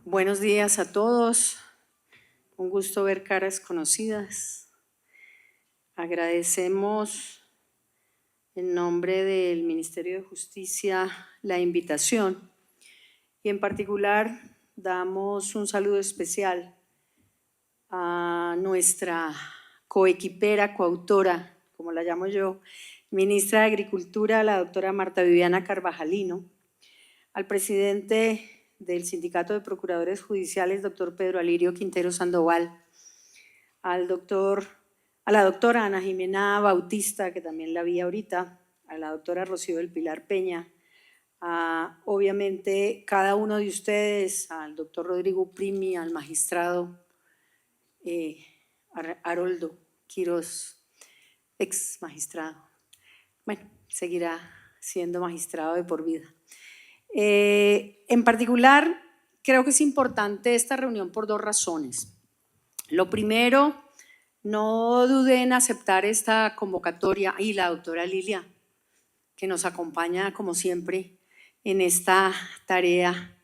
Buenos días a todos, un gusto ver caras conocidas. Agradecemos en nombre del Ministerio de Justicia la invitación y en particular damos un saludo especial a nuestra coequipera, coautora, como la llamo yo, ministra de Agricultura, la doctora Marta Viviana Carvajalino, al presidente del Sindicato de Procuradores Judiciales, doctor Pedro Alirio Quintero Sandoval, a la doctora Ana Jimena Bautista, que también la vi ahorita, a la doctora Rocío del Pilar Peña, a obviamente cada uno de ustedes, al doctor Rodrigo Primi, al magistrado Haroldo Quiroz, ex magistrado. Bueno, seguirá siendo magistrado de por vida. En particular, creo que es importante esta reunión por dos razones. Lo primero, no dudé en aceptar esta convocatoria y la doctora Lilia, que nos acompaña como siempre en esta tarea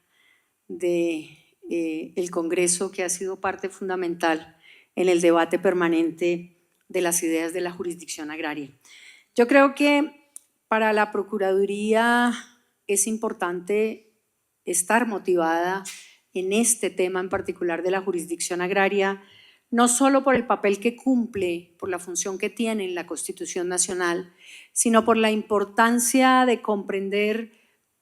del Congreso, que ha sido parte fundamental en el debate permanente de las ideas de la jurisdicción agraria. Yo creo que para la Procuraduría es importante estar motivada en este tema en particular de la jurisdicción agraria, no solo por el papel que cumple, por la función que tiene en la Constitución Nacional, sino por la importancia de comprender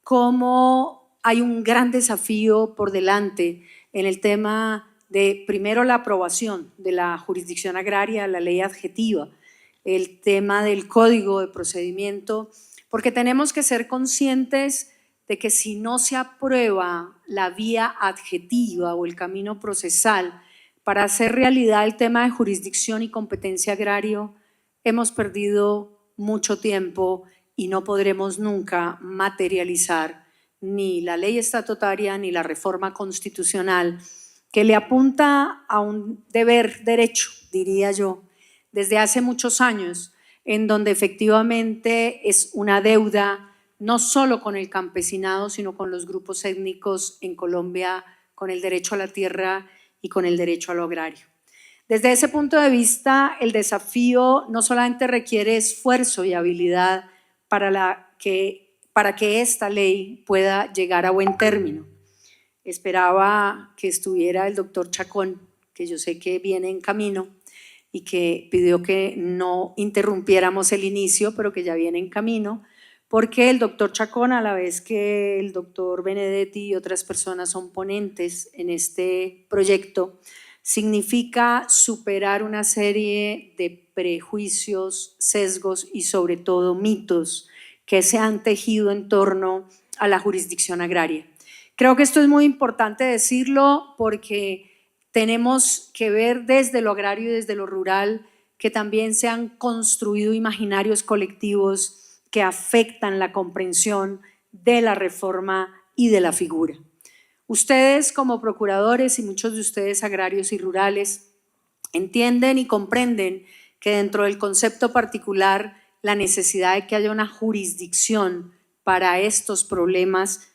cómo hay un gran desafío por delante en el tema de, primero, la aprobación de la jurisdicción agraria, la ley adjetiva, el tema del código de procedimiento, porque tenemos que ser conscientes de que si no se aprueba la vía adjetiva o el camino procesal para hacer realidad el tema de jurisdicción y competencia agrario, hemos perdido mucho tiempo y no podremos nunca materializar ni la ley estatutaria ni la reforma constitucional que le apunta a un deber derecho, diría yo, desde hace muchos años, en donde efectivamente es una deuda no solo con el campesinado, sino con los grupos étnicos en Colombia, con el derecho a la tierra y con el derecho a lo agrario. Desde ese punto de vista, el desafío no solamente requiere esfuerzo y habilidad para que esta ley pueda llegar a buen término. Esperaba que estuviera el doctor Chacón, que yo sé que viene en camino, y que pidió que no interrumpiéramos el inicio, pero que ya viene en camino, porque el doctor Chacón, a la vez que el doctor Benedetti y otras personas son ponentes en este proyecto, significa superar una serie de prejuicios, sesgos y sobre todo mitos que se han tejido en torno a la jurisdicción agraria. Creo que esto es muy importante decirlo porque tenemos que ver desde lo agrario y desde lo rural que también se han construido imaginarios colectivos que afectan la comprensión de la reforma y de la figura. Ustedes como procuradores y muchos de ustedes agrarios y rurales entienden y comprenden que dentro del concepto particular la necesidad de que haya una jurisdicción para estos problemas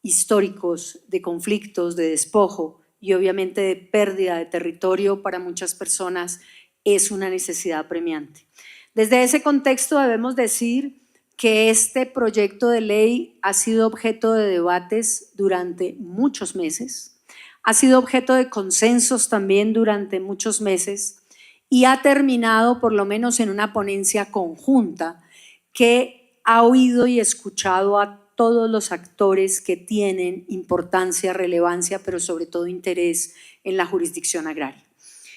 históricos de conflictos, de despojo y obviamente de pérdida de territorio para muchas personas es una necesidad apremiante. Desde ese contexto debemos decir que este proyecto de ley ha sido objeto de debates durante muchos meses, ha sido objeto de consensos también durante muchos meses y ha terminado por lo menos en una ponencia conjunta que ha oído y escuchado a todos los actores que tienen importancia, relevancia, pero sobre todo interés en la jurisdicción agraria.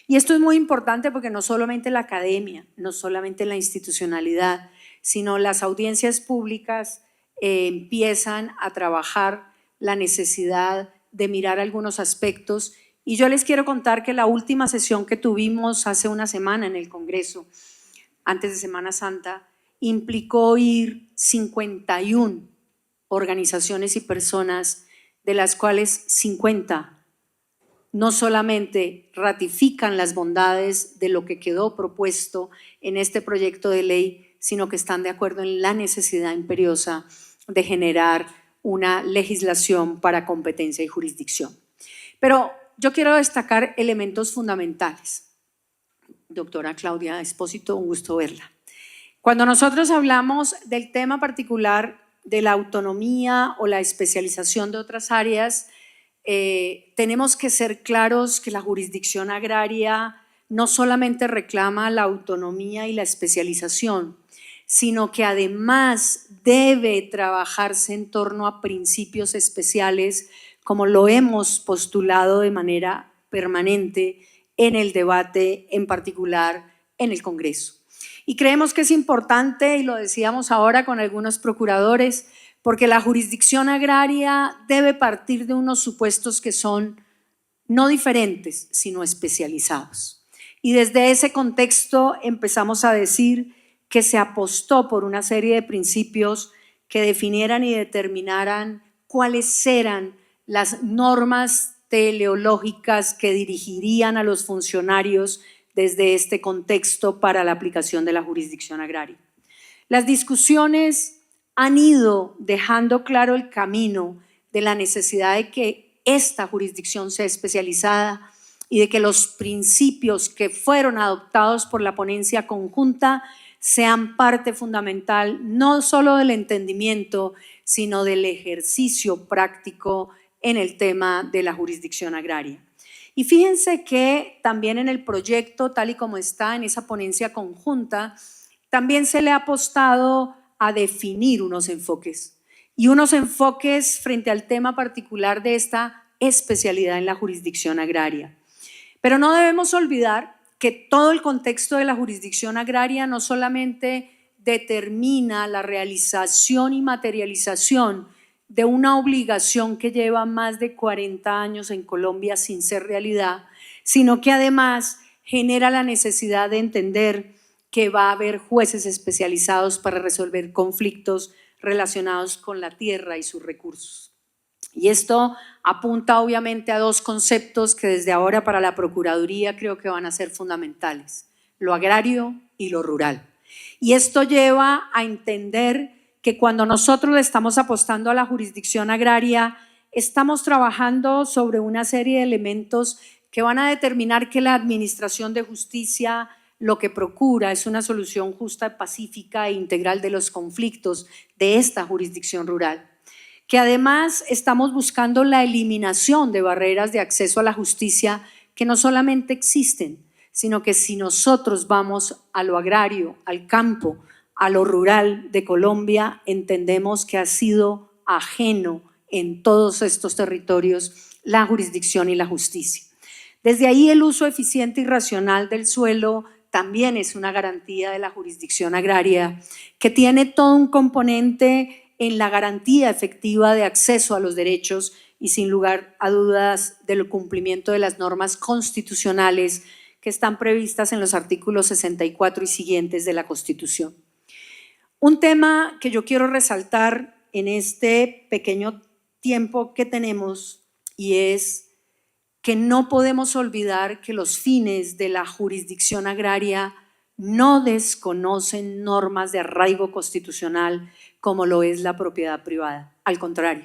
Y esto es muy importante porque no solamente la academia, no solamente la institucionalidad, sino las audiencias públicas empiezan a trabajar la necesidad de mirar algunos aspectos. Y yo les quiero contar que la última sesión que tuvimos hace una semana en el Congreso, antes de Semana Santa, implicó oír 51 organizaciones y personas, de las cuales 50 no solamente ratifican las bondades de lo que quedó propuesto en este proyecto de ley, sino que están de acuerdo en la necesidad imperiosa de generar una legislación para competencia y jurisdicción. Pero yo quiero destacar elementos fundamentales. Doctora Claudia Espósito, un gusto verla. Cuando nosotros hablamos del tema particular de la autonomía o la especialización de otras áreas, tenemos que ser claros que la jurisdicción agraria no solamente reclama la autonomía y la especialización, sino que además debe trabajarse en torno a principios especiales, como lo hemos postulado de manera permanente en el debate, en particular en el Congreso. Y creemos que es importante, y lo decíamos ahora con algunos procuradores, porque la jurisdicción agraria debe partir de unos supuestos que son no diferentes, sino especializados. Y desde ese contexto empezamos a decir que se apostó por una serie de principios que definieran y determinaran cuáles eran las normas teleológicas que dirigirían a los funcionarios desde este contexto para la aplicación de la jurisdicción agraria. Las discusiones han ido dejando claro el camino de la necesidad de que esta jurisdicción sea especializada y de que los principios que fueron adoptados por la ponencia conjunta sean parte fundamental no solo del entendimiento, sino del ejercicio práctico en el tema de la jurisdicción agraria. Y fíjense que también en el proyecto, tal y como está en esa ponencia conjunta, también se le ha apostado a definir unos enfoques frente al tema particular de esta especialidad en la jurisdicción agraria. Pero no debemos olvidar que todo el contexto de la jurisdicción agraria no solamente determina la realización y materialización de una obligación que lleva más de 40 años en Colombia sin ser realidad, sino que además genera la necesidad de entender que va a haber jueces especializados para resolver conflictos relacionados con la tierra y sus recursos. Y esto apunta obviamente a dos conceptos que desde ahora para la Procuraduría creo que van a ser fundamentales: lo agrario y lo rural. Y esto lleva a entender que cuando nosotros le estamos apostando a la jurisdicción agraria, estamos trabajando sobre una serie de elementos que van a determinar que la administración de justicia lo que procura es una solución justa, pacífica e integral de los conflictos de esta jurisdicción rural. Que además estamos buscando la eliminación de barreras de acceso a la justicia que no solamente existen, sino que si nosotros vamos a lo agrario, al campo, a lo rural de Colombia, entendemos que ha sido ajeno en todos estos territorios la jurisdicción y la justicia. Desde ahí el uso eficiente y racional del suelo también es una garantía de la jurisdicción agraria, que tiene todo un componente en la garantía efectiva de acceso a los derechos y sin lugar a dudas del cumplimiento de las normas constitucionales que están previstas en los artículos 64 y siguientes de la Constitución. Un tema que yo quiero resaltar en este pequeño tiempo que tenemos y es que no podemos olvidar que los fines de la jurisdicción agraria no desconocen normas de arraigo constitucional como lo es la propiedad privada. Al contrario,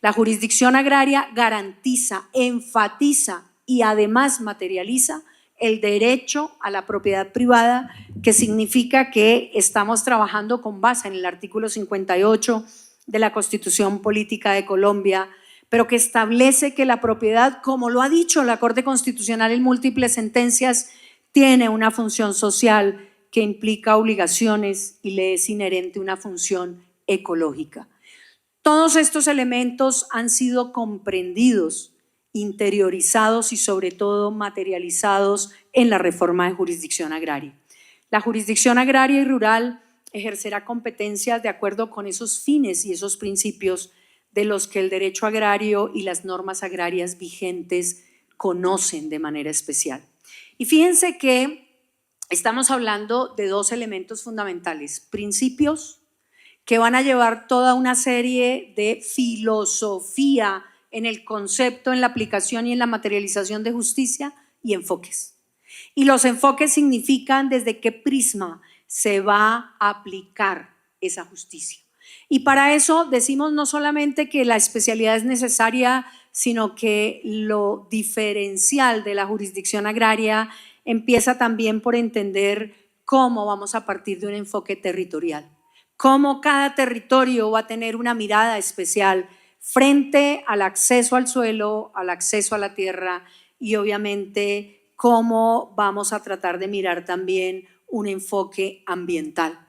la jurisdicción agraria garantiza, enfatiza y además materializa el derecho a la propiedad privada, que significa que estamos trabajando con base en el artículo 58 de la Constitución Política de Colombia, pero que establece que la propiedad, como lo ha dicho la Corte Constitucional en múltiples sentencias, tiene una función social que implica obligaciones y le es inherente una función ecológica. Todos estos elementos han sido comprendidos, interiorizados y sobre todo materializados en la reforma de jurisdicción agraria. La jurisdicción agraria y rural ejercerá competencias de acuerdo con esos fines y esos principios de los que el derecho agrario y las normas agrarias vigentes conocen de manera especial. Y fíjense que estamos hablando de dos elementos fundamentales: principios que van a llevar toda una serie de filosofía en el concepto, en la aplicación y en la materialización de justicia, y enfoques. Y los enfoques significan desde qué prisma se va a aplicar esa justicia. Y para eso decimos no solamente que la especialidad es necesaria, sino que lo diferencial de la jurisdicción agraria empieza también por entender cómo vamos a partir de un enfoque territorial, cómo cada territorio va a tener una mirada especial frente al acceso al suelo, al acceso a la tierra y obviamente cómo vamos a tratar de mirar también un enfoque ambiental.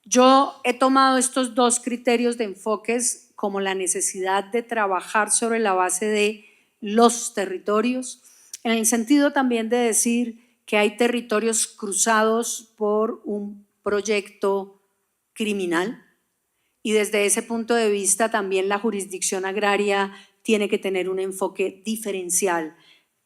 Yo he tomado estos dos criterios de enfoques como la necesidad de trabajar sobre la base de los territorios, en el sentido también de decir que hay territorios cruzados por un proyecto criminal y desde ese punto de vista también la jurisdicción agraria tiene que tener un enfoque diferencial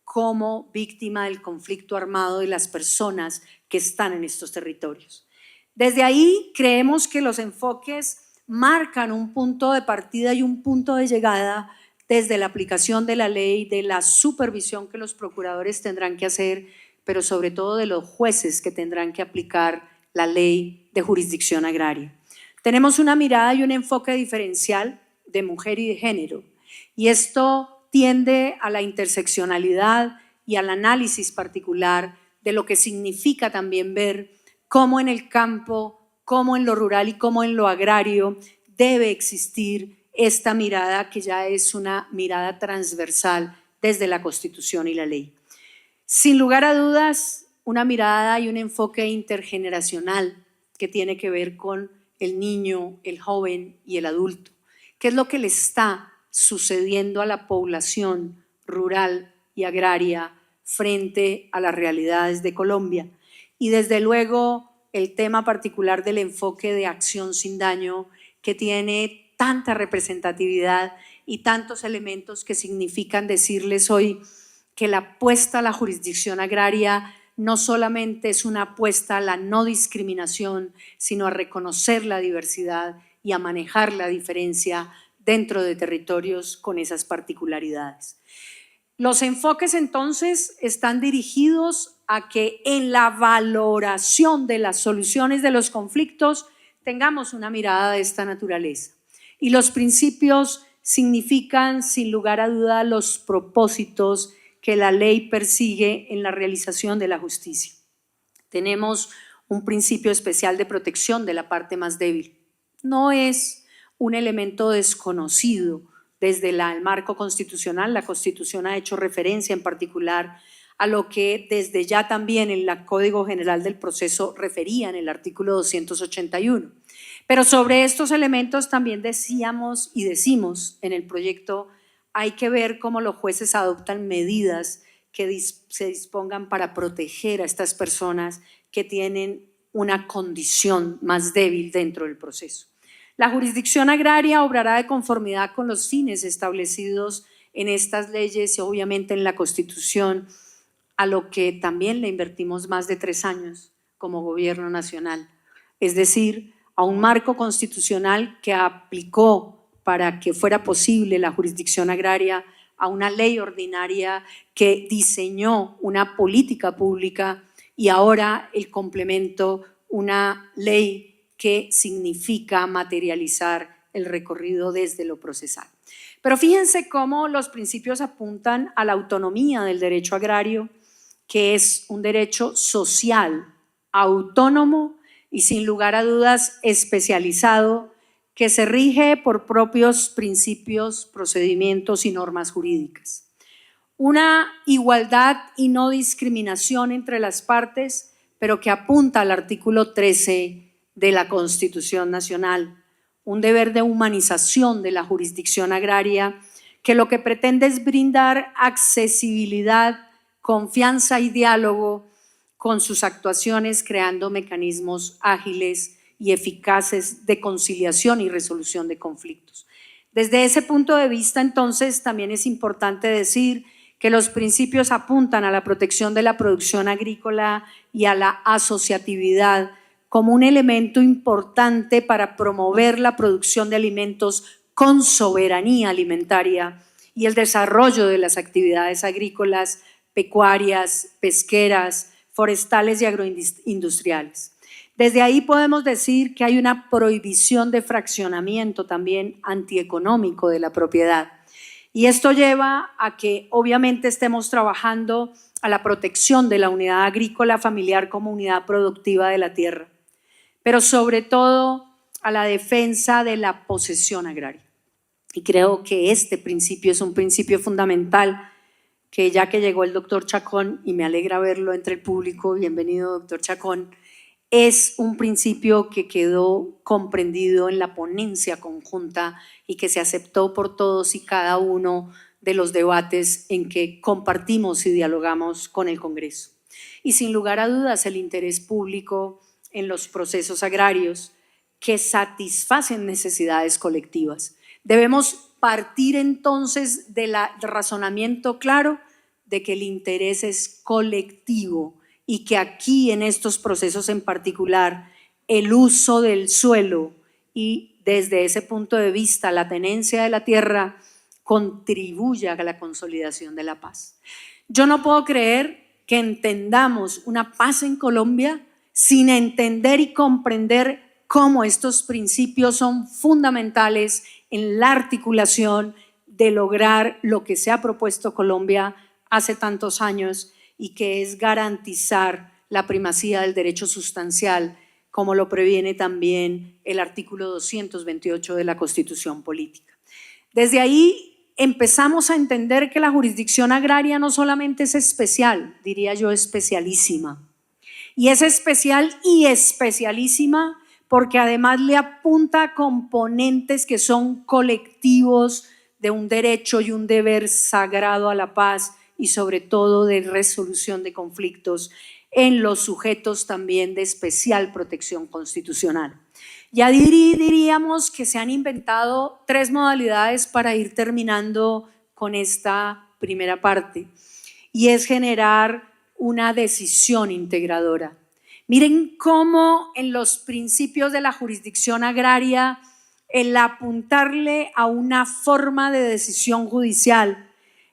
como víctima del conflicto armado de las personas que están en estos territorios. Desde ahí creemos que los enfoques marcan un punto de partida y un punto de llegada desde la aplicación de la ley, de la supervisión que los procuradores tendrán que hacer, pero sobre todo de los jueces que tendrán que aplicar la ley de jurisdicción agraria. Tenemos una mirada y un enfoque diferencial de mujer y de género, y esto tiende a la interseccionalidad y al análisis particular de lo que significa también ver cómo en el campo, cómo en lo rural y cómo en lo agrario debe existir esta mirada que ya es una mirada transversal desde la Constitución y la ley. Sin lugar a dudas, una mirada y un enfoque intergeneracional que tiene que ver con el niño, el joven y el adulto. ¿Qué es lo que le está sucediendo a la población rural y agraria frente a las realidades de Colombia? Y desde luego el tema particular del enfoque de acción sin daño, que tiene tanta representatividad y tantos elementos que significan decirles hoy que la apuesta a la jurisdicción agraria no solamente es una apuesta a la no discriminación, sino a reconocer la diversidad y a manejar la diferencia dentro de territorios con esas particularidades. Los enfoques entonces están dirigidos a que en la valoración de las soluciones de los conflictos tengamos una mirada de esta naturaleza. Y los principios significan, sin lugar a duda, los propósitos que la ley persigue en la realización de la justicia. Tenemos un principio especial de protección de la parte más débil. No es un elemento desconocido desde el marco constitucional. La Constitución ha hecho referencia en particular a lo que desde ya también en el Código General del Proceso refería en el artículo 281. Pero sobre estos elementos también decíamos y decimos en el proyecto, hay que ver cómo los jueces adoptan medidas que se dispongan para proteger a estas personas que tienen una condición más débil dentro del proceso. La jurisdicción agraria obrará de conformidad con los fines establecidos en estas leyes y obviamente en la Constitución, a lo que también le invertimos más de 3 años como gobierno nacional, es decir, a un marco constitucional que aplicó para que fuera posible la jurisdicción agraria, a una ley ordinaria que diseñó una política pública y ahora el complemento, una ley que significa materializar el recorrido desde lo procesal. Pero fíjense cómo los principios apuntan a la autonomía del derecho agrario, que es un derecho social, autónomo y sin lugar a dudas especializado, que se rige por propios principios, procedimientos y normas jurídicas. Una igualdad y no discriminación entre las partes, pero que apunta al artículo 13 de la Constitución Nacional. Un deber de humanización de la jurisdicción agraria que lo que pretende es brindar accesibilidad, confianza y diálogo con sus actuaciones, creando mecanismos ágiles y eficaces de conciliación y resolución de conflictos. Desde ese punto de vista, entonces, también es importante decir que los principios apuntan a la protección de la producción agrícola y a la asociatividad como un elemento importante para promover la producción de alimentos con soberanía alimentaria y el desarrollo de las actividades agrícolas, pecuarias, pesqueras, forestales y agroindustriales. Desde ahí podemos decir que hay una prohibición de fraccionamiento también antieconómico de la propiedad. Y esto lleva a que obviamente estemos trabajando a la protección de la unidad agrícola familiar como unidad productiva de la tierra, pero sobre todo a la defensa de la posesión agraria. Y creo que este principio es un principio fundamental que ya que llegó el doctor Chacón, y me alegra verlo entre el público, bienvenido doctor Chacón, es un principio que quedó comprendido en la ponencia conjunta y que se aceptó por todos y cada uno de los debates en que compartimos y dialogamos con el Congreso. Y sin lugar a dudas el interés público en los procesos agrarios que satisfacen necesidades colectivas. Debemos partir entonces del razonamiento claro de que el interés es colectivo y que aquí en estos procesos en particular el uso del suelo y desde ese punto de vista la tenencia de la tierra contribuye a la consolidación de la paz. Yo no puedo creer que entendamos una paz en Colombia sin entender y comprender cómo estos principios son fundamentales en la articulación de lograr lo que se ha propuesto Colombia hace tantos años y que es garantizar la primacía del derecho sustancial, como lo previene también el artículo 228 de la Constitución Política. Desde ahí empezamos a entender que la jurisdicción agraria no solamente es especial, diría yo especialísima, y es especial y especialísima porque además le apunta a componentes que son colectivos de un derecho y un deber sagrado a la paz y sobre todo de resolución de conflictos en los sujetos también de especial protección constitucional. Ya diríamos que se han inventado 3 modalidades para ir terminando con esta primera parte, y es generar una decisión integradora. Miren cómo en los principios de la jurisdicción agraria el apuntarle a una forma de decisión judicial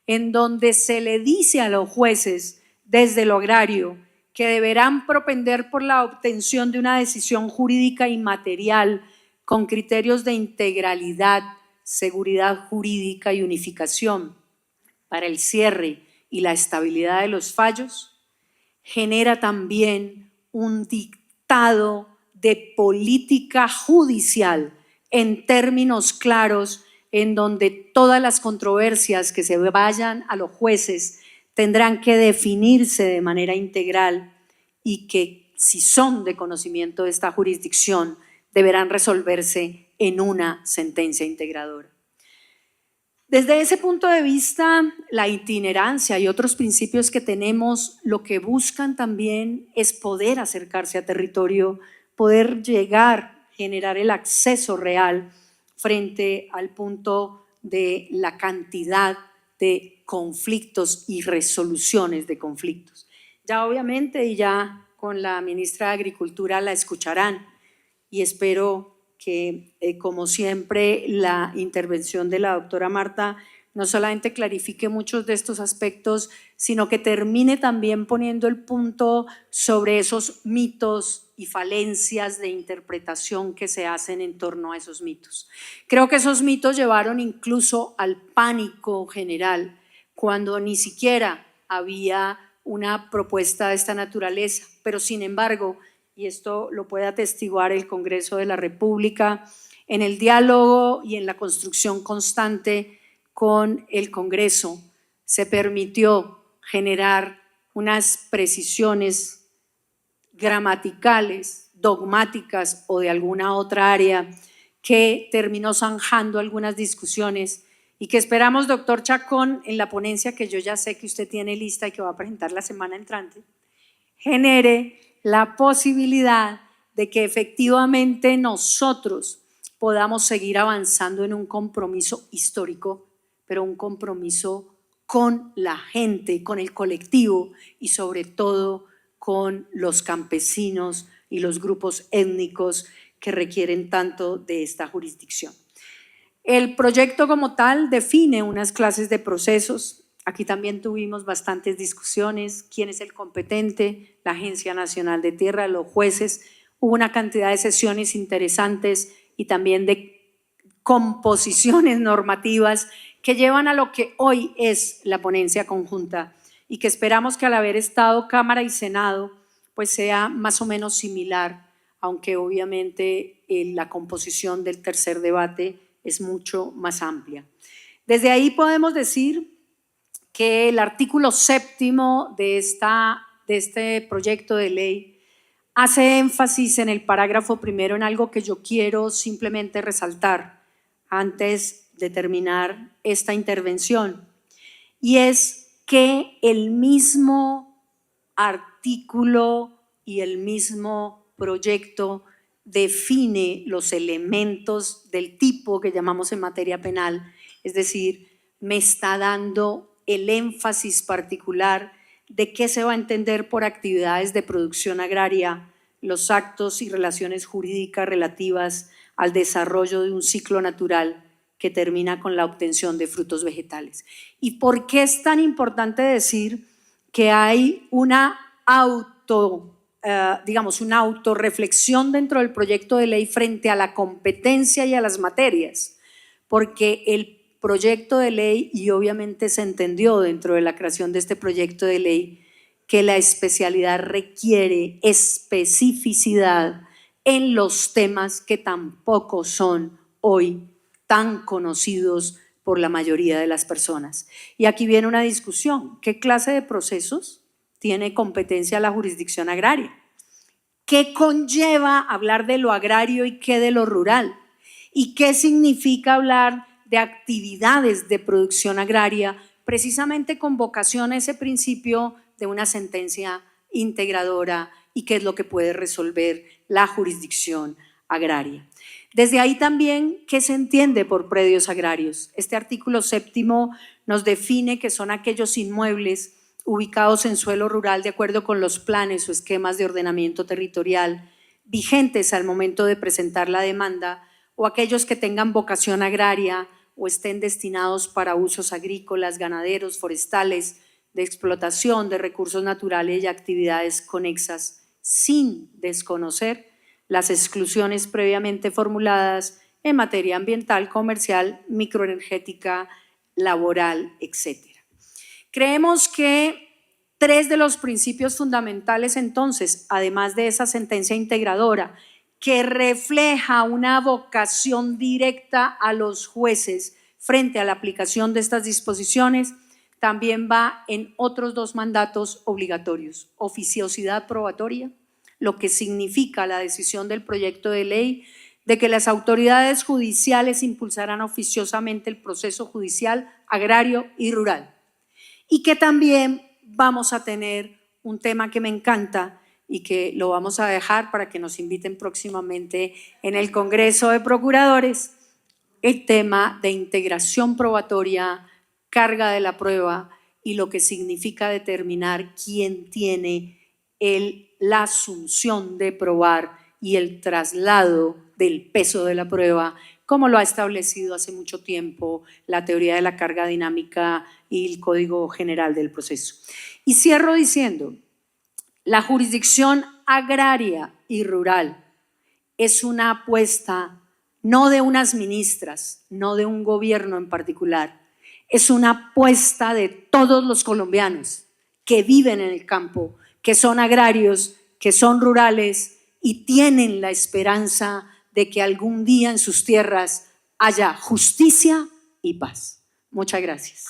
en donde se le dice a los jueces desde lo agrario que deberán propender por la obtención de una decisión jurídica y material con criterios de integralidad, seguridad jurídica y unificación para el cierre y la estabilidad de los fallos, genera también un dictado de política judicial en términos claros en donde todas las controversias que se vayan a los jueces tendrán que definirse de manera integral y que si son de conocimiento de esta jurisdicción deberán resolverse en una sentencia integradora. Desde ese punto de vista, la itinerancia y otros principios que tenemos lo que buscan también es poder acercarse a territorio, poder llegar, generar el acceso real frente al punto de la cantidad de conflictos y resoluciones de conflictos. Ya obviamente y ya con la ministra de Agricultura la escucharán y espero que como siempre la intervención de la doctora Marta no solamente clarifique muchos de estos aspectos, sino que termine también poniendo el punto sobre esos mitos y falencias de interpretación que se hacen en torno a esos mitos. Creo que esos mitos llevaron incluso al pánico general, cuando ni siquiera había una propuesta de esta naturaleza, pero sin embargo, y esto lo puede atestiguar el Congreso de la República, en el diálogo y en la construcción constante con el Congreso se permitió generar unas precisiones gramaticales, dogmáticas o de alguna otra área que terminó zanjando algunas discusiones y que esperamos, doctor Chacón, en la ponencia que yo ya sé que usted tiene lista y que va a presentar la semana entrante, genere la posibilidad de que efectivamente nosotros podamos seguir avanzando en un compromiso histórico, pero un compromiso con la gente, con el colectivo y sobre todo con los campesinos y los grupos étnicos que requieren tanto de esta jurisdicción. El proyecto como tal define unas clases de procesos. Aquí también tuvimos bastantes discusiones, quién es el competente, la Agencia Nacional de Tierra, los jueces. Hubo una cantidad de sesiones interesantes y también de composiciones normativas que llevan a lo que hoy es la ponencia conjunta y que esperamos que al haber estado Cámara y Senado pues sea más o menos similar, aunque obviamente la composición del tercer debate es mucho más amplia. Desde ahí podemos decir que el artículo 7º de este proyecto de ley hace énfasis en el parágrafo primero en algo que yo quiero simplemente resaltar antes de terminar esta intervención, y es que el mismo artículo y el mismo proyecto define los elementos del tipo que llamamos en materia penal, es decir, me está dando el énfasis particular de qué se va a entender por actividades de producción agraria, los actos y relaciones jurídicas relativas al desarrollo de un ciclo natural que termina con la obtención de frutos vegetales. ¿Y por qué es tan importante decir que hay una autorreflexión dentro del proyecto de ley frente a la competencia y a las materias? Porque el proyecto de ley, y obviamente se entendió dentro de la creación de este proyecto de ley, que la especialidad requiere especificidad en los temas que tampoco son hoy tan conocidos por la mayoría de las personas. Y aquí viene una discusión: ¿qué clase de procesos tiene competencia la jurisdicción agraria? ¿Qué conlleva hablar de lo agrario y qué de lo rural? ¿Y qué significa hablar de actividades de producción agraria, precisamente con vocación a ese principio de una sentencia integradora y qué es lo que puede resolver la jurisdicción agraria? Desde ahí también, ¿qué se entiende por predios agrarios? Este artículo 7º nos define que son aquellos inmuebles ubicados en suelo rural de acuerdo con los planes o esquemas de ordenamiento territorial vigentes al momento de presentar la demanda, o aquellos que tengan vocación agraria o estén destinados para usos agrícolas, ganaderos, forestales, de explotación de recursos naturales y actividades conexas, sin desconocer las exclusiones previamente formuladas en materia ambiental, comercial, microenergética, laboral, etc. Creemos que 3 de los principios fundamentales, entonces, además de esa sentencia integradora, que refleja una vocación directa a los jueces frente a la aplicación de estas disposiciones, también va en otros 2 mandatos obligatorios: oficiosidad probatoria, lo que significa la decisión del proyecto de ley de que las autoridades judiciales impulsarán oficiosamente el proceso judicial agrario y rural, y que también vamos a tener un tema que me encanta y que lo vamos a dejar para que nos inviten próximamente en el Congreso de Procuradores, el tema de integración probatoria, carga de la prueba y lo que significa determinar quién tiene la asunción de probar y el traslado del peso de la prueba, como lo ha establecido hace mucho tiempo la teoría de la carga dinámica y el Código General del Proceso. Y cierro diciendo: la jurisdicción agraria y rural es una apuesta no de unas ministras, no de un gobierno en particular, es una apuesta de todos los colombianos que viven en el campo, que son agrarios, que son rurales y tienen la esperanza de que algún día en sus tierras haya justicia y paz. Muchas gracias.